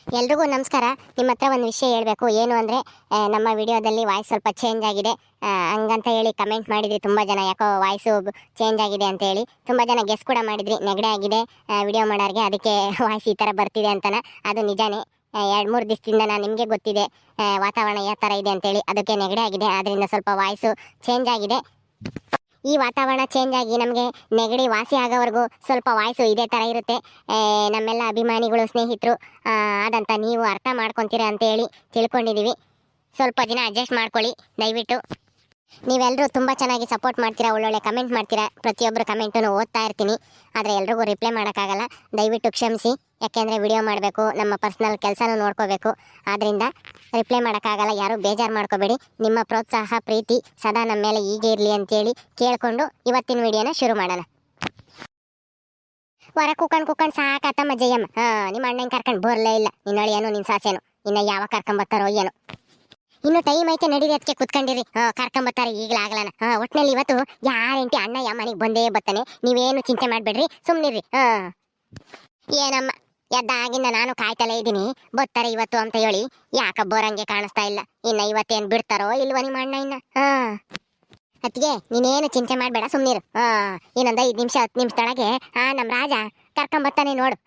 ಎಲ್ರಿಗೂ ನಮಸ್ಕಾರ. ನಿಮ್ಮ ಹತ್ರ ಒಂದು ವಿಷಯ ಹೇಳಬೇಕು. ಏನು ಅಂದರೆ ನಮ್ಮ ವಿಡಿಯೋದಲ್ಲಿ ವಾಯ್ಸ್ ಸ್ವಲ್ಪ ಚೇಂಜ್ ಆಗಿದೆ ಹಂಗಂತ ಹೇಳಿ ಕಮೆಂಟ್ ಮಾಡಿದ್ರಿ ತುಂಬ ಜನ. ಯಾಕೋ ವಾಯ್ಸು ಚೇಂಜ್ ಆಗಿದೆ ಅಂತ ಹೇಳಿ ತುಂಬ ಜನ ಗೆಸ್ ಕೂಡ ಮಾಡಿದ್ರಿ. ನೆಗಡಿ ಆಗಿದೆ ವಿಡಿಯೋ ಮಾಡೋರಿಗೆ, ಅದಕ್ಕೆ ವಾಯ್ಸ್ ಈ ಥರ ಬರ್ತಿದೆ ಅಂತನ. ಅದು ನಿಜಾನೇ. 2-3 ದಿವಸದಿಂದ ನಾನು ನಿಮಗೆ ಗೊತ್ತಿದೆ ವಾತಾವರಣ ಯಾವ ಥರ ಇದೆ ಅಂತೇಳಿ, ಅದಕ್ಕೆ ನೆಗಡಿ ಆಗಿದೆ. ಆದ್ದರಿಂದ ಸ್ವಲ್ಪ ವಾಯ್ಸು ಚೇಂಜ್ ಆಗಿದೆ. ಈ ವಾತಾವರಣ ಚೇಂಜ್ ಆಗಿ ನಮಗೆ ನೆಗಡಿ ವಾಸಿ ಆಗೋವರೆಗೂ ಸ್ವಲ್ಪ ವಾಯ್ಸು ಇದೇ ಥರ ಇರುತ್ತೆ. ನಮ್ಮೆಲ್ಲ ಅಭಿಮಾನಿಗಳು, ಸ್ನೇಹಿತರು ಅದಂತ ನೀವು ಅರ್ಥ ಮಾಡ್ಕೊತೀರ ಅಂತೇಳಿ ತಿಳ್ಕೊಂಡಿದ್ದೀವಿ. ಸ್ವಲ್ಪ ದಿನ ಅಡ್ಜಸ್ಟ್ ಮಾಡ್ಕೊಳ್ಳಿ ದಯವಿಟ್ಟು. ನೀವೆಲ್ಲರೂ ತುಂಬ ಚೆನ್ನಾಗಿ ಸಪೋರ್ಟ್ ಮಾಡ್ತೀರಾ, ಒಳ್ಳೊಳ್ಳೆ ಕಮೆಂಟ್ ಮಾಡ್ತೀರಾ. ಪ್ರತಿಯೊಬ್ಬರು ಕಮೆಂಟನ್ನು ಓದ್ತಾ ಇರ್ತೀನಿ, ಆದರೆ ಎಲ್ರಿಗೂ ರಿಪ್ಲೈ ಮಾಡೋಕ್ಕಾಗಲ್ಲ. ದಯವಿಟ್ಟು ಕ್ಷಮಿಸಿ. ಯಾಕೆಂದರೆ ವಿಡಿಯೋ ಮಾಡಬೇಕು, ನಮ್ಮ ಪರ್ಸ್ನಲ್ ಕೆಲಸನೂ ನೋಡ್ಕೋಬೇಕು. ಆದ್ದರಿಂದ ರಿಪ್ಲೈ ಮಾಡೋಕ್ಕಾಗಲ್ಲ. ಯಾರೂ ಬೇಜಾರು ಮಾಡ್ಕೋಬೇಡಿ. ನಿಮ್ಮ ಪ್ರೋತ್ಸಾಹ, ಪ್ರೀತಿ ಸದಾ ನಮ್ಮ ಮೇಲೆ ಹೀಗೆ ಇರಲಿ ಅಂತೇಳಿ ಕೇಳಿಕೊಂಡು ಇವತ್ತಿನ ವಿಡಿಯೋನ ಶುರು ಮಾಡೋಣ. ಹೊರ ಕುಕ್ಕಂಡು ಸಾಕಾತಮ್ಮ ಜಯಮ್ಮ. ನಿಮ್ಮ ಅಣ್ಣನ ಕರ್ಕೊಂಡು ಬರಲೇ ಇಲ್ಲ. ನಿನ್ನ ಅಳಿಯನು ನಿನ್ನ ಸಾಸೇನು ಇನ್ನು ಯಾವಾಗ ಕರ್ಕೊಂಬತ್ತಾರೋ ಏನೋ. ಇನ್ನು ಟೈಮ್ ಐತೆ, ನಡೀರಿ, ಅದಕ್ಕೆ ಕುತ್ಕೊಂಡಿರಿ. ಕರ್ಕೊಂಬತ್ತಾರೆ ಈಗಲಾಗ್ಲಾನ. ಒಟ್ಟಿನಲ್ಲಿ ಇವತ್ತು ಯಾರೇಂಟಿ ಅಣ್ಣ ಮನೆಗೆ ಬಂದೇ ಬರ್ತಾನೆ. ನೀವೇನು ಚಿಂತೆ ಮಾಡಬೇಡ್ರಿ, ಸುಮ್ಮನಿರಿ. ಏನಮ್ಮ ಎದ್ದಾಗಿಂದ ನಾನು ಕಾಯ್ತಲೇ ಇದ್ದೀನಿ, ಬರ್ತಾರೆ ಇವತ್ತು ಅಂತ ಹೇಳಿ. ಯಾಕ ಬೋರಂಗೆ ಕಾಣಿಸ್ತಾ ಇಲ್ಲ. ಇನ್ನು ಇವತ್ತೇನು ಬಿಡ್ತಾರೋ ಇಲ್ವ ನಿಮ್ಮ ಅಣ್ಣ ಇನ್ನ. ಅದಕ್ಕೆ ನೀನೇನು ಚಿಂತೆ ಮಾಡಬೇಡ, ಸುಮ್ಮನಿರು. ಇನ್ನೊಂದು 5 ನಿಮಿಷ 10 ನಿಮಿಷದೊಳಗೆ ನಮ್ಮ ರಾಜ ಕರ್ಕೊಂಬರ್ತಾನೆ ನೋಡು.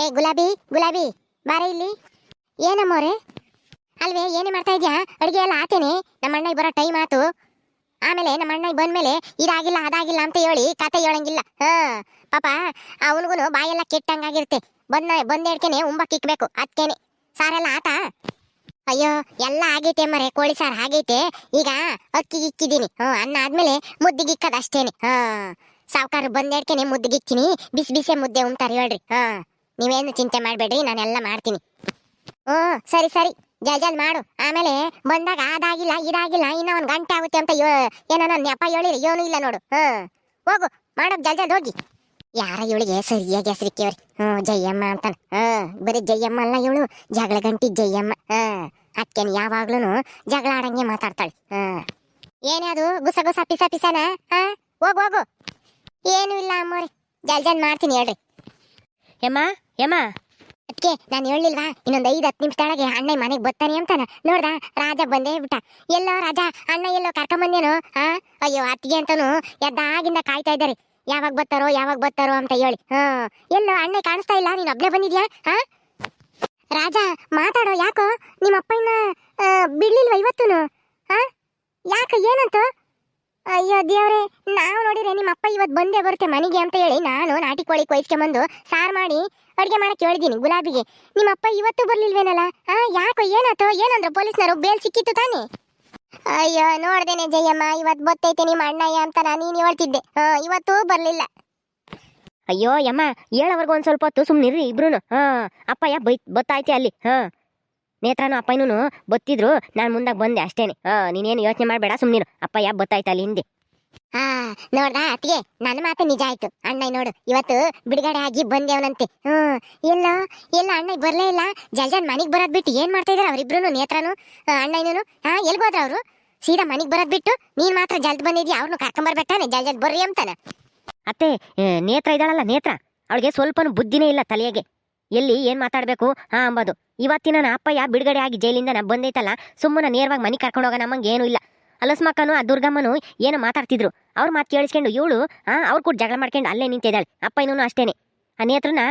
ಏ ಗುಲಾಬಿ ಬಾರ ಇಲ್ಲಿ. ಏನಮ್ಮವ್ರೆ? ಅಲ್ವೇ ಏನೇ ಮಾಡ್ತಾ ಇದ್ಯಾ? ಅಡುಗೆ ಎಲ್ಲ ಆತೇನೆ? ನಮ್ಮ ಅಣ್ಣ ಬರೋ ಟೈಮ್ ಆತು. ಆಮೇಲೆ ನಮ್ಮ ಅಣ್ಣ ಬಂದ್ಮೇಲೆ ಇದಾಗಿಲ್ಲ ಅದಾಗಿಲ್ಲ ಅಂತ ಹೇಳಿ ಕತೆ ಹೇಳಂಗಿಲ್ಲ. ಪಾಪ ಅವನಿಗೂ ಬಾಯೆಲ್ಲ ಕೆಟ್ಟಂಗಾಗಿರುತ್ತೆ. ಬಂದೇಡ್ಕೆನೆ ಉಂಬಕ್ಕಿಕ್ಬೇಕು. ಅದಕ್ಕೇನೆ ಸಾರೆಲ್ಲ ಆತ? ಅಯ್ಯೋ ಎಲ್ಲ ಆಗೈತೆ ಮರೆ, ಕೋಳಿ ಸಾರು ಆಗೈತೆ. ಈಗ ಅಕ್ಕಿಗಿಕ್ಕಿದ್ದೀನಿ. ಅನ್ನ ಆದ್ಮೇಲೆ ಮುದ್ದಿಗಿಕ್ಕದ ಅಷ್ಟೇನೆ. ಸಾವುಕಾರ ಬಂದೇಡ್ಕೆನೆ ಮುದ್ದಿಗಿಕ್ತೀನಿ. ಬಿಸಿ ಬಿಸಿ ಮುದ್ದೆ ಉಂಟಾರ ಹೇಳ್ರಿ. ನೀವೇನು ಚಿಂತೆ ಮಾಡಬೇಡ್ರಿ, ನಾನೆಲ್ಲ ಮಾಡ್ತೀನಿ. ಸರಿ ಜಲ್ ಮಾಡು. ಆಮೇಲೆ ಬಂದಾಗ ಅದಾಗಿಲ್ಲ ಇದಾಗಿಲ್ಲ ಇನ್ನ 1 ಗಂಟೆ ಆಗುತ್ತೆ ಅಂತ ಏನೋ ನನ್ನ ಅಪ್ಪ ಹೇಳಿರಿ. ಏನೂ ಇಲ್ಲ ನೋಡು. ಹೋಗು ಮಾಡೋಕ್ ಜಲ್ ಹೋಗಿ. ಯಾರ ಇವಳಿಗೆ ಸರಿಯಾಗಿ ಹೆಸರಿಕ್ಕೇವ್ರಿ. ಜಯಮ್ಮ ಅಂತಾನ. ಬರೀ ಜಯಮ್ಮ ಅಲ್ಲ ಇವಳು, ಜಗಳ ಗಂಟಿ ಜಯಮ್ಮ. ಅಕ್ಕೇನು ಯಾವಾಗ್ಲೂ ಜಗಳ ಆಡಂಗೆ ಮಾತಾಡ್ತಾಳೆ. ಏನೇ ಅದು ಗುಸ ಪಿಸನ? ಹೋಗು. ಏನು ಇಲ್ಲ ಅಮ್ಮವ್ರಿ, ಜಲ್ ಮಾಡ್ತೀನಿ ಹೇಳ್ರಿ. ಯಮ್ಮ ಅದಕ್ಕೆ ನಾನು ಹೇಳಿಲ್ವಾ, ಇನ್ನೊಂದು 5-10 ನಿಮಿಷದೊಳಗೆ ಅಣ್ಣ ಮನೆಗೆ ಬರ್ತಾನೆ ಅಂತಾನ. ನೋಡ್ದ ರಾಜ ಬಂದೇ ಬಿಟ್ಟ. ಎಲ್ಲೋ ರಾಜ ಅಣ್ಣ ಎಲ್ಲೋ ಕರ್ಕೊಂಬಂದೇನು? ಅಯ್ಯೋ ಅತ್ತಿಗೆ ಅಂತಾನು ಎದ್ದಾಗಿಂದ ಕಾಯ್ತಾ ಇದ್ದಾರೆ, ಯಾವಾಗ ಬರ್ತಾರೋ ಅಂತ ಹೇಳಿ. ಎಲ್ಲೋ ಅಣ್ಣ ಕಾಣಿಸ್ತಾ ಇಲ್ಲ, ನೀನು ಒಬ್ಳೆ ಬಂದಿದ್ಯಾ? ರಾಜ ಮಾತಾಡೋ. ಯಾಕೋ ನಿಮ್ಮ ಅಪ್ಪ ಇನ್ನ ಬಿಡ್ಲಿಲ್ವ ಇವತ್ತೂನು? ಯಾಕ ಏನಂತ? ಅಯ್ಯೋ ದೇವ್ರೆ, ನಾವು ನೋಡಿದ್ರೆ ನಿಮ್ಮ ಅಪ್ಪ ಇವತ್ತು ಬಂದೇ ಬರುತ್ತೆ ಮನೆಗೆ ಅಂತ ಹೇಳಿ ನಾನು ನಾಟಿ ಕೋಳಿ ಕೊಯ್ಸ್ಕೊಂಬಂದು ಸಾರು ಮಾಡಿ ಅಡುಗೆ ಮಾಡಕ್ಕೆ ಹೇಳಿದ್ದೀನಿ ಗುಲಾಬಿಗೆ. ನಿಮ್ಮ ಅಪ್ಪ ಇವತ್ತು ಬರ್ಲಿಲ್ವೇನಲ್ಲ? ಯಾಕೋ ಏನಾಯ್ತು? ಏನಂದ್ರು ಪೊಲೀಸ್ನವರು? ಬೇಲ್ ಸಿಕ್ಕಿತ್ತು ತಾನೇ? ಅಯ್ಯೋ ನೋಡ್ದೇನೆ ಜಯಮ್ಮ, ಇವತ್ತು ಬತ್ತೈತೆ ನಿಮ್ಮ ಅಣ್ಣಯ್ಯ ಅಂತ ನೀನು ಹೇಳ್ತಿದ್ದೆ. ಇವತ್ತು ಬರ್ಲಿಲ್ಲ. ಅಯ್ಯೋ ಯಮ್ಮ, ಹೇಳೋವರೆಗೂ ಒಂದ್ ಸ್ವಲ್ಪ ಹೊತ್ತು ಸುಮ್ನಿರ್ರಿ ಇಬ್ರು. ಅಪ್ಪಯ್ಯ ಬತ್ತಾಯ್ತೆ ಅಲ್ಲಿ. ನೇತ್ರನು ಅಪ್ಪಯ್ಯನೂ ಬತ್ತಿದ್ರು, ನಾನು ಮುಂದಾಗ ಬಂದೆ ಅಷ್ಟೇನೆ. ನೀನೇನು ಯೋಚನೆ ಮಾಡಬೇಡ, ಸುಮ್ನಿರು. ಅಪ್ಪಯ್ಯ ಬತ್ತಾಯ್ತು ಅಲ್ಲಿ ಹಿಂದೆ. ನೋಡ್ದ ಅತ್ತಿಗೆ, ನನ್ನ ಮಾತು ನಿಜ ಆಯ್ತು. ಅಣ್ಣ ನೋಡು ಇವತ್ತು ಬಿಡುಗಡೆ ಆಗಿ ಬಂದೇವನಂತೆ. ಎಲ್ಲ ಅಣ್ಣ ಬರ್ಲೇ ಇಲ್ಲ. ಜಲ್ ಮನೆಗೆ ಬರೋದ್ ಬಿಟ್ಟು ಏನ್ ಮಾಡ್ತಾ ಇದಾರೆ ಅವ್ರಿಬ್ರು, ನೇತ್ರನು ಅಣ್ಣನೂ? ಎಲ್ಗೋದ್ರ ಅವರು? ಸೀದಾ ಮನೆಗೆ ಬರೋದ್ ಬಿಟ್ಟು ನೀನ್ ಮಾತ್ರ ಜಲ್ದ್ ಬಂದಿದ್ಯಾ? ಅವ್ರನ್ನು ಕರ್ಕೊಂಬರ್ಬೇಕಾನೆ, ಜಲ್ ಬರ್ರಿ ಅಂತಾನ. ಅತ್ತೆ, ನೇತ್ರ ಇದ್ದಾಳಲ್ಲ ನೇತ್ರ, ಅವಳಿಗೆ ಸ್ವಲ್ಪನೂ ಬುದ್ಧಿನೇ ಇಲ್ಲ ತಲೆಯಾಗೆ. ಎಲ್ಲಿ ಏನ್ ಮಾತಾಡ್ಬೇಕು ಅಂಬೋದು. ಇವತ್ತಿನ ಅಪ್ಪಯ್ಯ ಬಿಡುಗಡೆ ಆಗಿ ಜೈಲಿಂದ ಬಂದೈತಲ್ಲ, ಸುಮ್ಮನೆ ನೇರವಾಗಿ ಮನೆ ಕರ್ಕೊಂಡು ಹೋಗ ನಮ್ಮಂಗೆ ಏನೂ ಇಲ್ಲ. ಅಲಸ್ಮಕ್ಕನು ಆ ದುರ್ಗಮ್ಮನು ಏನೋ ಮಾತಾಡ್ತಿದ್ರು. ಅವ್ರ ಮಾತು ಕೇಳಿಸ್ಕೊಂಡು ಇವಳು ಅವ್ರು ಕೂಡ ಜಗಳ ಮಾಡ್ಕೊಂಡು ಅಲ್ಲೇ ನಿಂತಿದ್ದಾಳೆ. ಅಪ್ಪಯ್ಯನೂ ಅಷ್ಟೇನೆ. ಆ ನೇತ್ರನ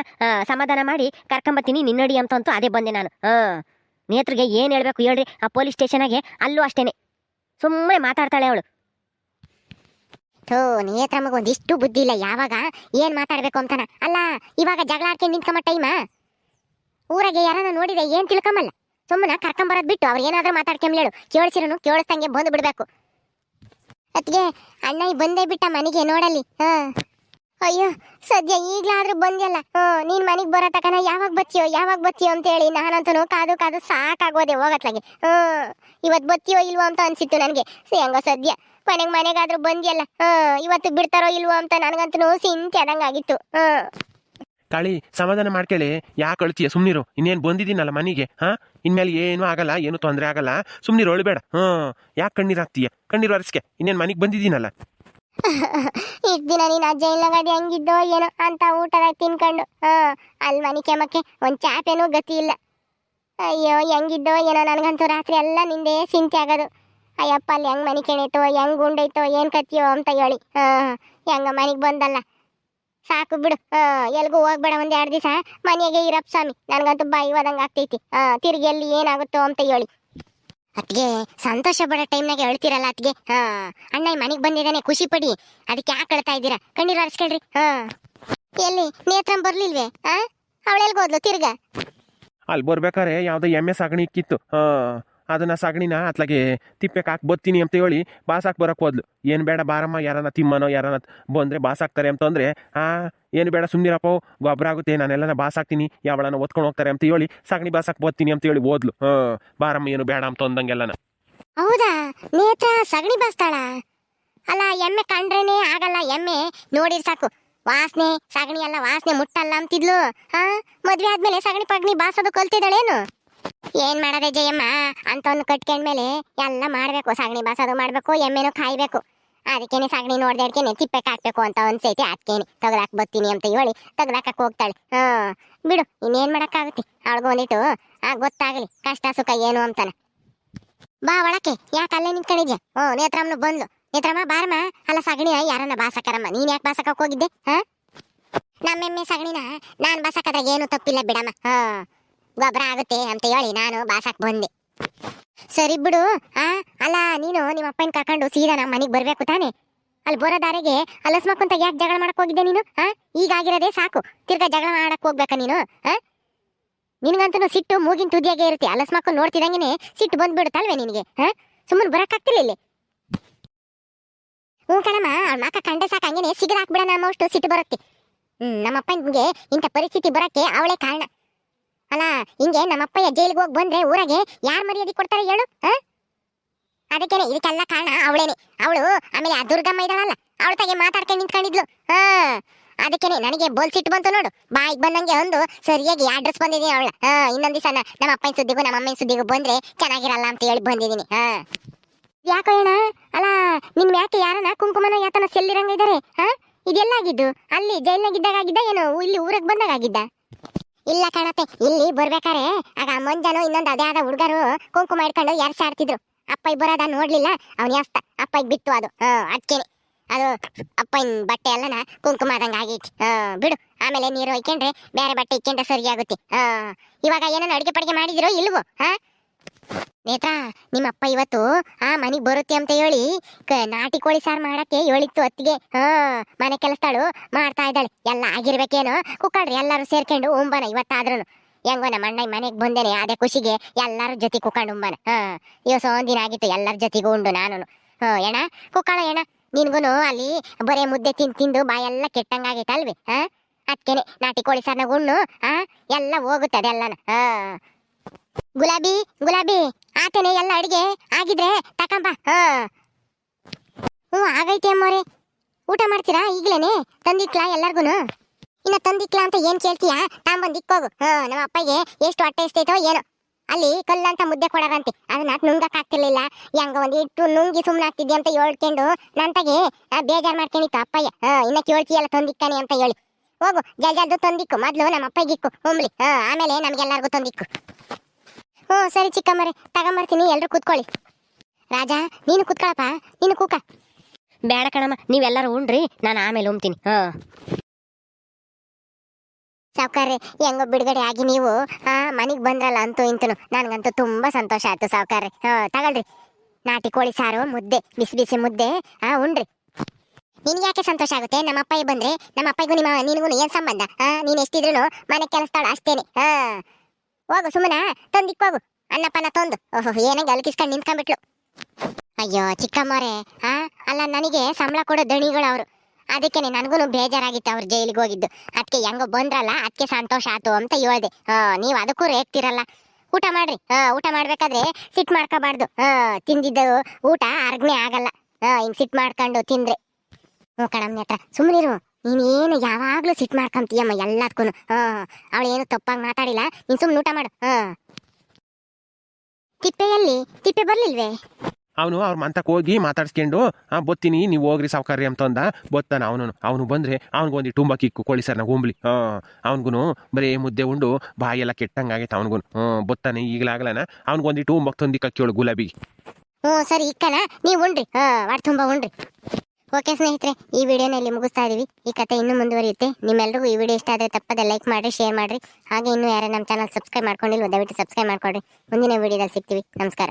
ಸಮಾಧಾನ ಮಾಡಿ ಕರ್ಕೊಂಬತ್ತೀನಿ ನಿನ್ನಡಿ ಅಂತಂತೂ ಅದೇ ಬಂದೆ ನಾನು. ನೇತ್ರಿಗೆ ಏನು ಹೇಳ್ಬೇಕು ಹೇಳ್ರಿ? ಆ ಪೊಲೀಸ್ ಸ್ಟೇಷನಾಗೆ ಅಲ್ಲೂ ಅಷ್ಟೇನೆ ಸುಮ್ಮನೆ ಮಾತಾಡ್ತಾಳೆ ಅವಳು. ನೇತ್ರ ಮಗೊಂದಿಷ್ಟು ಬುದ್ಧಿ ಇಲ್ಲ. ಯಾವಾಗ ಏನ್ ಮಾತಾಡ್ಬೇಕು ಅಂತಾನ. ಅಲ್ಲ ಇವಾಗ ಜಗಳ ಆಡ್ಕೊಂಡು ನಿಂತ್ಕೊಂಬ ಟೈಮ? ಊರಾಗೆ ಯಾರನ್ನ ನೋಡಿದ್ರೆ ಏನ್ ತಿಳ್ಕೊಂಬಲ್ಲ. ಸುಮ್ಮನೆ ಕರ್ಕೊಂಬರೋದ್ ಬಿಟ್ಟು ಅವ್ರು ಏನಾದ್ರೂ ಮಾತಾಡ್ಕೊಂಬ್ಲೇಳು. ಕೇಳಿಸಿರೋನು ಕೇಳಿಸ್ದಂಗೆ ಬಂದು ಬಿಡ್ಬೇಕು. ಅದ್ಗೆ ಅಣ್ಣ ಬಂದೇ ಬಿಟ್ಟ ಮನೆಗೆ ನೋಡಲಿ. ಅಯ್ಯೋ ಸದ್ಯ ಈಗ್ಲಾದ್ರೂ ಬಂದ್ಯಲ್ಲ. ನೀನ್ ಮನೆಗೆ ಬರೋ ತಕನ ಯಾವಾಗ ಬತ್ತಿಯೋ ಅಂತೇಳಿ ನಾನಂತೂ ಕಾದು ಸಾಕಾಗೋದೆ ಹೋಗತ್ಲಾಗೆ. ಇವತ್ತು ಬತ್ತಿಯೋ ಇಲ್ವೋ ಅಂತ ಅನ್ಸಿತ್ತು ನನಗೆ. ಹೆಂಗೋ ಸದ್ಯ ಮನೆಗಾದ್ರೂ ಬಂದ್ಯಲ್ಲ. ಇವತ್ತು ಬಿಡ್ತಾರೋ ಇಲ್ವೋ ಅಂತ ನನಗಂತೂ ಚಿಂತೆ ಆದಂಗಾಗಿತ್ತು. ತಾಳಿ ಸಮಾಧಾನ ಮಾಡ್ಕೊಳ್ಳಿ. ಯಾಕೆ ಅಳ್ತೀಯ? ಸುಮ್ನಿರು. ಇನ್ನೇನು ಬಂದಿದ್ದೀನಲ್ಲ ಮನೆಗೆ. ಇನ್ಮೇಲೆ ಏನೂ ಆಗಲ್ಲ, ಏನು ತೊಂದರೆ ಆಗಲ್ಲ. ಸುಮ್ನಿರು, ಅಳ್ಬೇಡ. ಯಾಕೆ ಕಣ್ಣೀರು ಹಾಕ್ತೀಯ? ಕಣ್ಣೀರು ಒರೆಸ್ಕೆ. ಇನ್ನೇನು ಮನೆಗೆ ಬಂದಿದ್ದೀನಲ್ಲ. ಇಷ್ಟ ದಿನ ನೀನು ಅಜ್ಜ ಇಲ್ಲಗಡೆ ಹೆಂಗಿದ್ದೋ ಏನೋ ಅಂತ ಊಟದಾಗ ತಿನ್ಕೊಂಡು ಅಲ್ಲಿ ಮನೆ ಕೆಮ್ಮಕ್ಕೆ ಒಂದು ಚಾಪೇನೂ ಗತಿ ಇಲ್ಲ. ಅಯ್ಯೋ ಹೆಂಗಿದ್ದೋ ಏನೋ, ನನಗಂತೂ ರಾತ್ರಿ ಎಲ್ಲ ನಿಂದೇ ಚಿಂತೆ ಆಗೋದು. ಅಯ್ಯಪ್ಪ ಅಲ್ಲಿ ಹೆಂಗ್ ಮನೆ ಕೆಣೈತೋ, ಹೆಂಗ್ ಉಂಡೈತೋ, ಏನ್ ಕತ್ತಿಯೋ ಅಂತ ಹೇಳಿ ಹೆಂಗ ಮನೆಗೆ ಬಂದಲ್ಲ ಸಾಕು ಬಿಡು. ಎಲ್ಗೂ ಹೋಗ್ಬೇಡ, ಒಂದ್ 2 ದಿವಸ ಮನೆಗೆ ಇರಪ್ಪ ಸ್ವಾಮಿ. ನನಗಂತೂ ಬಾಯಿ ಹೋದಂಗೆ ಆಗ್ತೈತಿ. ತಿರ್ಗಿ ಎಲ್ಲಿ ಏನಾಗುತ್ತೋ ಅಂತ ಹೇಳಿ ಅತ್ತಿಗೆ ಸಂತೋಷ ಪಡೋ ಟೈಮ್ನಾಗ ಹೇಳ್ತಿರಲ್ಲ ಅತ್ತಿಗೆ. ಅಣ್ಣ ಮನೆಗೆ ಬಂದಿದ್ದಾನೆ ಖುಷಿ ಪಡಿ, ಅದಕ್ಕೆ ಯಾಕೆ ಹೇಳ್ತಾ ಇದ್ದೀರಾ? ಕಣ್ಣೀರು ಹರಿಸ್ಕೊಳ್ರಿ. ಎಲ್ಲಿ ನೇತ್ರಂ ಬರ್ಲಿಲ್ವೇ? ಅವಳೆಲ್ಗೋದ್ಲು ತಿರ್ಗ? ಅಲ್ಲಿ ಬರ್ಬೇಕಾರೆ ಯಾವುದೋ ಎಮ್ಮೆ ಸಗಣಿ ಇಕ್ಕಿತ್ತು. ಅದನ್ನ ಸಗಣಿನ ಅತ್ಲಾಗೆ ತಿಪ್ಪೆಗೆ ಹಾಕಿ ಬತ್ತೀನಿ ಅಂತ ಹೇಳಿ ಬಾಸಾಕ್ ಬರಕ್ಕೆ ಹೋದ್ಲು. ಏನು ಬೇಡ ಬಾರಮ್ಮ, ಯಾರನ್ನ ತಿಮ್ಮನೋ ಯಾರನ್ನ ಬಂದರೆ ಬಾಸಾಕ್ತಾರೆ ಅಂತಂದರೆ ಏನು ಬೇಡ ಸುಮ್ಮನಿರಪ್ಪ, ಗೊಬ್ಬರ ಆಗುತ್ತೆ, ನಾನೆಲ್ಲ ಬಾಸಾಕ್ತೀನಿ, ಯಾವಳನ್ನ ಒತ್ಕೊಂಡು ಹೋಗ್ತಾರೆ ಅಂತ ಹೇಳಿ ಸಗಣಿ ಬಾಸಾಕ್ ಬತ್ತೀನಿ ಅಂತ ಹೇಳಿ ಓದ್ಲು. ಬಾರಮ್ಮ ಏನು ಬೇಡ ಅಂತ ಅಂದಂಗೆಲ್ಲನ. ಹೌದಾ, ನೇತ್ರ ಸಗಣಿ ಬಾಸ್ತಾಳ? ಅಲ್ಲ ಎಮ್ಮೆ ಕಂಡ್ರೇನೆ ಆಗಲ್ಲ, ಎಮ್ಮೆ ನೋಡಿರ್ ಸಾಕು ವಾಸನೆ, ಸಗಣಿ ಎಲ್ಲ ವಾಸನೆ ಮುಟ್ಟಲ್ಲ ಅಂತಿದ್ಲು. ಮದ್ವೆ ಆದ್ಮೇಲೆ ಸಗಣಿ ಪಗಣಿ ಬಾಸೋದು ಕಲ್ತಿದ್ದಾಳೇನು? ಏನ್ ಮಾಡದೆ ಜಯಮ್ಮ, ಅಂತ ಒಂದು ಕಟ್ಕೊಂಡ್ಮೇಲೆ ಎಲ್ಲ ಮಾಡ್ಬೇಕು. ಸಗಣಿ ಬಾಸೋದು ಮಾಡ್ಬೇಕು, ಎಮ್ಮೆನೂ ಕಾಯ್ಬೇಕು. ಅದಕ್ಕೇನೆ ಸಗಣಿ ನೋಡ್ದೇಡ್ಕೇನೆ ತಿಪ್ಪೆಗೆ ಹಾಕ್ಬೇಕು ಅಂತ ಅನ್ಸೈತಿ. ಅದಕ್ಕೇನೆ ತೆಗ್ದಾಕ್ ಬರ್ತೀನಿ ಅಂತ ಹೇಳಿ ತೆಗ್ದಾಕಕ್ ಹೋಗ್ತಾಳೆ. ಬಿಡು, ಇನ್ನೇನ್ ಮಾಡಕ್ಕಾಗುತ್ತೆ, ಅವಳಿಗೂ ಒಂದಿಟ್ಟು ಗೊತ್ತಾಗ್ಲಿ ಕಷ್ಟ ಸುಖ ಏನು ಅಂತಾನ. ಬಾ ಒಳಕ್ಕೆ, ಯಾಕೆ ಅಲ್ಲೇ ನಿಂತ್ಕೊಂಡಿದ್ಯಾ? ನೇತ್ರಮ್ಮನು ಬಂದ್ಲು. ನೇತ್ರಮ್ಮ ಬಾರಮ್ಮ, ಅಲ್ಲ ಸಗಣಿ ಯಾರನ್ನ ಬಾಸಕರಮ್ಮ, ನೀನ್ ಯಾಕೆ ಬಾಸಕಕ್ ಹೋಗಿದ್ದೆ? ನಮ್ಮೆಮ್ಮೆ ಸಗಣಿನ ನಾನ್ ಬಾಸಕದ್ರಾಗ ಏನು ತಪ್ಪಿಲ್ಲ ಬಿಡಮ್ಮ. ಗೊಬ್ಬರ ಆಗುತ್ತೆ ಅಂತ ಹೇಳಿ ನಾನು ಬಾಸಕ್ ಬಂದೆ. ಸರಿ ಬಿಡು. ಅಲ್ಲ ನೀನು ನಿಮ್ಮ ಅಪ್ಪನ ಕರ್ಕೊಂಡು ಸೀದಾ ನಮ್ಮ ಮನೆಗೆ ಬರ್ಬೇಕು ತಾನೆ? ಅಲ್ಲಿ ಬರೋ ದಾರಿಗೆ ಅಲಸ್ಮಕ್ಕಂತ ಯಾಕೆ ಜಗಳ ಮಾಡಕ್ ಹೋಗಿದ್ದೆ ನೀನು? ಈಗಾಗಿರೋದೇ ಸಾಕು, ತಿರ್ಗಾ ಜಗಳ ಮಾಡಕ್ ಹೋಗ್ಬೇಕಾ ನೀನು? ನಿನ್ಗಂತೂ ಸಿಟ್ಟು ಮೂಗಿನ ತುದಿಯಾಗೆ ಇರುತ್ತೆ. ಅಲಸ್ಮಕ್ಕ ನೋಡ್ತಿದಂಗೆನೆ ಸಿಟ್ಟು ಬಂದ್ಬಿಡುತ್ತಲ್ವೇ ನಿನಗೆ? ಸುಮ್ಮನೆ ಬರಕ್ಕಾಗ್ತಿಲ್ಲ ಇಲ್ಲಿ. ಕಣಮ್ಮ, ಅವ್ಳ ಮಕ್ಕ ಕಂಡೆ ಸಾಕು ಹಂಗೇನೆ ಸಿಗದ ಹಾಕ್ಬಿಡೋಣ ಅನ್ನೋ ಅಷ್ಟು ಸಿಟ್ಟು ಬರುತ್ತೆ. ನಮ್ಮಪ್ಪನಿಗೆ ಇಂಥ ಪರಿಸ್ಥಿತಿ ಬರಕ್ಕೆ ಅವಳೇ ಕಾರಣ. ಅಲ್ಲ ಹಿಂಗೆ ನಮ್ಮಪ್ಪಯ್ಯ ಜೈಲಿಗೆ ಹೋಗಿ ಬಂದ್ರೆ ಊರಾಗೆ ಯಾರು ಮರ್ಯಾದೆ ಕೊಡ್ತಾರೆ ಹೇಳು? ಅದಕ್ಕೇನೆ ಇದಕ್ಕೆಲ್ಲ ಕಾರಣ ಅವಳೇನೆ. ಅವಳು ಆಮೇಲೆ ಆ ದುರ್ಗಮ್ಮ ಇದ್ದಾಳಲ್ಲ, ಅವಳ ತಾಗೆ ಮಾತಾಡ್ಕೊಂಡು ನಿಂತ್ಕೊಂಡಿದ್ಲು. ಅದಕ್ಕೇನೆ ನನಗೆ ಬೋಲ್ಸಿಟ್ಟು ಬಂತು ನೋಡು. ಬಾಯಿಗೆ ಬಂದಂಗೆ ಒಂದು ಸರಿಯಾಗಿ ಅಡ್ರೆಸ್ ಬಂದಿದ್ದೀನಿ ಅವಳ. ಇನ್ನೊಂದ್ ದಿವಸ ನಮ್ಮ ಅಪ್ಪನ ಸುದ್ದಿಗೂ ನಮ್ಮ ಅಮ್ಮನ ಸುದ್ದಿಗೂ ಬಂದ್ರೆ ಚೆನ್ನಾಗಿರಲ್ಲ ಅಂತ ಹೇಳಿ ಬಂದಿದ್ದೀನಿ. ಯಾಕೋ ಅಣ್ಣ, ಅಲ್ಲ ನಿನ್ ಯಾಕೆ ಯಾರನ್ನ ಕುಂಕುಮನ ಯಾತನ ಸೆಲ್ಲಿರಂಗ ಇದಾರೆ? ಇದೆಲ್ಲಾಗಿದ್ದು? ಅಲ್ಲಿ ಜೈಲ್ನಾಗಿದ್ದಾಗ ಆಗಿದ್ದ ಏನು ಇಲ್ಲಿ ಊರಿಗೆ ಬಂದಾಗ ಆಗಿದ್ದ? ಇಲ್ಲ ಕಣತೆ, ಇಲ್ಲಿ ಬರ್ಬೇಕಾರೆ ಆಗ ಮಂಜಾನು ಇನ್ನೊಂದು ಅದೇ ಆದ ಹುಡುಗರು ಕುಂಕುಮ ಇಟ್ಕೊಂಡು ಎರಸಾಡ್ತಿದ್ರು. ಅಪ್ಪ ಬರೋದ ನೋಡ್ಲಿಲ್ಲ, ಅವ್ನ ಯಾಸ್ತ ಅಪ್ಪಗೆ ಬಿತ್ತು ಅದು. ಅದಕ್ಕೇನೆ ಅದು ಅಪ್ಪನ ಬಟ್ಟೆ ಎಲ್ಲನ ಕುಂಕುಮ ಆದಂಗ ಆಗೈತಿ. ಬಿಡು, ಆಮೇಲೆ ನೀರು ಒಯ್ಕೊಂಡ್ರೆ ಬೇರೆ ಬಟ್ಟೆ ಇಕ್ಕೊಂಡ್ರೆ ಸರಿಯಾಗುತ್ತೆ. ಇವಾಗ ಏನೇನು ಅಡಿಗೆ ಪಡಿಗೆ ಮಾಡಿದಿರೋ ಇಲ್ವೋ? ನೇತ್ರ, ನಿಮ್ಮ ಅಪ್ಪ ಇವತ್ತು ಮನೆಗೆ ಬರುತ್ತೆ ಅಂತ ಹೇಳಿ ನಾಟಿ ಕೋಳಿ ಸಾರು ಮಾಡಕ್ಕೆ ಹೇಳಿತ್ತು ಅತ್ತಿಗೆ. ಮನೆ ಕೆಲಸದಾಳು ಮಾಡ್ತಾ ಇದ್ದಾಳೆ. ಎಲ್ಲ ಆಗಿರ್ಬೇಕೇನೋ, ಕುಕ್ಕಳ್ರಿ ಎಲ್ಲರೂ ಸೇರ್ಕೊಂಡು ಉಂಬನ ಇವತ್ತಾದ್ರೂ. ಹೆಂಗೋ ನಮ್ಮ ಅಣ್ಣ ಮನೆಗೆ ಬಂದೇನೆ, ಅದೇ ಖುಷಿಗೆ ಎಲ್ಲಾರು ಜೊತೆ ಕುಕ್ಕಂಡು ಉಂಬನ. ಇವತ್ತು ಒಂದಿನ ಆಗಿತ್ತು ಎಲ್ಲರ ಜೊತೆಗೂ ಉಂಡು ನಾನು. ಎಣ ಕುಕ್ಕಳ ಎಣ, ನಿನ್ಗುನು ಅಲ್ಲಿ ಬರೇ ಮುದ್ದೆ ತಿಂದು ಬಾಯೆಲ್ಲ ಕೆಟ್ಟಂಗಾಗೈತಲ್ವಿ? ಅದಕ್ಕೇನೆ ನಾಟಿ ಕೋಳಿ ಸಾರ್ನಾಗ ಉಣ್ಣು, ಎಲ್ಲ ಹೋಗುತ್ತೆ ಅದೆಲ್ಲನ. ಗುಲಾಬಿ ಗುಲಾಬಿ, ಆತೇನೆ ಎಲ್ಲ ಅಡಿಗೆ ಆಗಿದ್ರೆ ತಕಂಬ. ಆಗೈತೆ ಅಮ್ಮವ್ರೆ, ಊಟ ಮಾಡ್ತೀರಾ ಈಗ್ಲೇನೆ? ತಂದಿಕ್ಲಾ ಎಲ್ಲಾರ್ಗುನು? ಇನ್ನ ತಂದಿಕ್ಲಾ ಅಂತ ಏನ್ ಕೇಳ್ತೀಯಾ? ತಾಂಬಂದ್ ಇಕ್ಕೋಗು. ನಮ್ಮ ಅಪ್ಪಗೆ ಎಷ್ಟು ಹೊಟ್ಟೆ ಎಸ್ತೈತೋ ಏನೋ, ಅಲ್ಲಿ ಕಲ್ಲಂತ ಮುದ್ದೆ ಕೊಡಾರಂತೆ, ಅದನ್ನ ನುಂಗಕ್ ಆಗ್ತಿರ್ಲಿಲ್ಲ. ಹೆಂಗ ಒಂದ್ ಇಟ್ಟು ನುಂಗಿ ಸುಮ್ನೆ ಆಗ್ತಿದ್ದೆ ಅಂತ ಹೇಳ್ಕೊಂಡು ನಂತಾಗೆ ಬೇಜಾರ್ ಮಾಡ್ಕೊಂಡಿತ್ತು ಅಪ್ಪಯ್ಯ. ಇನ್ನ ಕೇಳ್ತೀಯಲ್ಲ ತಂದಿಕ್ತಾನೆ ಅಂತ ಹೇಳಿ. ಹೋಗು ಜಲ್ದು ತಂದಿಕ್ಕು, ಮೊದ್ಲು ನಮ್ಮ ಅಪ್ಪಗಿಕ್ಕು ಉಂಬ್ಲಿ, ಆಮೇಲೆ ನಮ್ಗೆಲ್ಲಾರ್ಗು ತಂದಿಕ್ಕು. ಸರಿ ಚಿಕ್ಕಮ್ಮರೆ, ತಗೊಂಬರ್ತೀನಿ, ಎಲ್ರು ಕೂತ್ಕೊಳ್ಳಿ. ರಾಜ ನೀನು ಕೂತ್ಕೊಳಪ್ಪ, ನೀನು ಕೂಕ. ಬೇಡ ಕಣಮ್ಮ, ನೀವೆಲ್ಲರೂ ಉಣ್ರಿ, ನಾನು ಆಮೇಲೆ ಉಣ್ತೀನಿ. ಸಾವ್ಕಾರ್ರೆ, ಹೆಂಗೋ ಬಿಡುಗಡೆ ಆಗಿ ನೀವು ಮನೆಗೆ ಬಂದ್ರಲ್ಲ ಅಂತೂ ಇಂತನು. ನನಗಂತೂ ತುಂಬಾ ಸಂತೋಷ ಆಯ್ತು ಸಾವ್ಕಾರ್ರೆ. ತಗೊಳ್ರಿ, ನಾಟಿ ಕೋಳಿ ಸಾರು ಮುದ್ದೆ, ಬಿಸಿ ಬಿಸಿ ಮುದ್ದೆ ಉಣ್ರಿ. ನಿನ್ಗೆ ಯಾಕೆ ಸಂತೋಷ ಆಗುತ್ತೆ? ನಮ್ಮ ಅಪ್ಪಯ್ಯ ಬಂದ್ರೆ ನಮ್ಮ ಅಪ್ಪಯ್ಯಗೂ ನಿನಗೂ ಏನ್ ಸಂಬಂಧ? ನೀನ್ ಎಷ್ಟಿದ್ರು ಮನೆ ಕೆಲಸದಾಳು ಅಷ್ಟೇನೆ. ಹೋಗು ಸುಮ್ಮನ ತಂದಿಕ್ಕೋಗು, ಅನ್ನಪ್ಪನ ತಂದು. ಏನೇ ಗಲ್ಕಿಸ್ಕೊಂಡು ನಿಂತ್ಕೊಂಡ್ಬಿಟ್ಲು. ಅಯ್ಯೋ ಚಿಕ್ಕಮ್ಮರೇ, ಅಲ್ಲ ನನಗೆ ಸಂಬಳ ಕೊಡೋ ದಣಿಗಳು ಅವರು. ಅದಕ್ಕೇನೆ ನನಗೂ ಬೇಜಾರಾಗಿತ್ತು ಅವ್ರು ಜೈಲಿಗೆ ಹೋಗಿದ್ದು. ಅದಕ್ಕೆ ಹೆಂಗೋ ಬಂದ್ರಲ್ಲ, ಅದಕ್ಕೆ ಸಂತೋಷ ಆಯ್ತು ಅಂತ ಹೇಳ್ದೆ. ನೀವು ಅದಕ್ಕೂ ರೇಗ್ತಿರಲ್ಲ. ಊಟ ಮಾಡ್ರಿ. ಊಟ ಮಾಡ್ಬೇಕಾದ್ರೆ ಸಿಟ್ ಮಾಡ್ಕೋಬಾರ್ದು. ತಿಂದಿದ್ದು ಊಟ ಅರ್ಗನೆ ಆಗಲ್ಲ ಹಿಂಗ್ ಸಿಟ್ ಮಾಡ್ಕೊಂಡು ತಿಂದ್ರೆ. ಕಣಮ್ಮನ ಹತ್ರ ಸುಮ್ಮನಿರು, ನೀನೇನು ಯಾವಾಗ್ಲೂ ಸಿಟ್ ಮಾಡ್ಕೊಂತೀಯಮ್ಮ ಎಲ್ಲದಕ್ಕೂ. ಅವಳು ಏನು ತಪ್ಪಾಗಿ ಮಾತಾಡಿಲ್ಲ, ನೀನ್ ಸುಮ್ಮನೆ ಊಟ ಮಾಡು. ತಿಪ್ಪೆಯಲ್ಲಿ ತಿಪ್ಪೆ ಬರ್ಲಿಲ್ವೇ? ಅವನು ಅವ್ರ ಮಂತಕ್ಕೆ ಹೋಗಿ ಮಾತಾಡ್ಸ್ಕೊಂಡು ಬತ್ತೀನಿ ನೀವು ಹೋಗ್ರಿ ಸಾವುಕಾರ್ರಿ ಅಂತಂದ ಬತ್ತಾನ ಅವನು ಬಂದರೆ ಅವ್ನಿಗೊಂದು ಟುಂಬ ಕಿಕ್ಕು ಕೋಳಿ ಸರ್ ನಾವು ಉಂಬ್ಲಿ ಅವ್ನಿಗೂ ಬರೀ ಮುದ್ದೆ ಉಂಡು ಬಾಯೆಲ್ಲ ಕೆಟ್ಟಂಗಾಗೈತೆ ಅವ್ನಿಗೂ ಬತ್ತಾನೆ ಈಗಲಾಗಲನ ಅವ್ನಿಗೊಂದಿಟ್ಟು ಉಂಬಕ್ ತಂದು ಕಕ್ಕಿಯೋಳು ಗುಲಾಬಿಗೆ. ಹ್ಞೂ ಸರಿ ಇಕ್ಕನ ನೀವು ಉಣ್ರಿ ವಾಟ್ ತುಂಬ ಉಣ್ರಿ. ಓಕೆ ಸ್ನೇಹಿತರೆ, ಈ ವಿಡಿಯೋನ ಇಲ್ಲಿ ಮುಗಿಸ್ತಾ ಇದೀವಿ. ಈ ಕತೆ ಇನ್ನೂ ಮುಂದುವರಿಯುತ್ತೆ. ನಿಮ್ಮೆಲ್ಲರಿಗೂ ಈ ವಿಡಿಯೋ ಇಷ್ಟ ಆದರೆ ತಪ್ಪದೆ ಲೈಕ್ ಮಾಡಿರಿ, ಶೇರ್ ಮಾಡಿರಿ. ಹಾಗೆ ಇನ್ನೂ ಯಾರೇ ನಮ್ಮ ಚಾನಲ್ ಸಬ್ಸ್ಕ್ರೈಬ್ ಮಾಡ್ಕೊಂಡಿಲ್ಲ ದಯವಿಟ್ಟು ಸಬ್ಸ್ಕ್ರೈಬ್ ಮಾಡ್ಕೊಡ್ರಿ. ಮುಂದಿನ ವಿಡಿಯೋದಲ್ಲಿ ಸಿಗ್ತೀವಿ. ನಮಸ್ಕಾರ.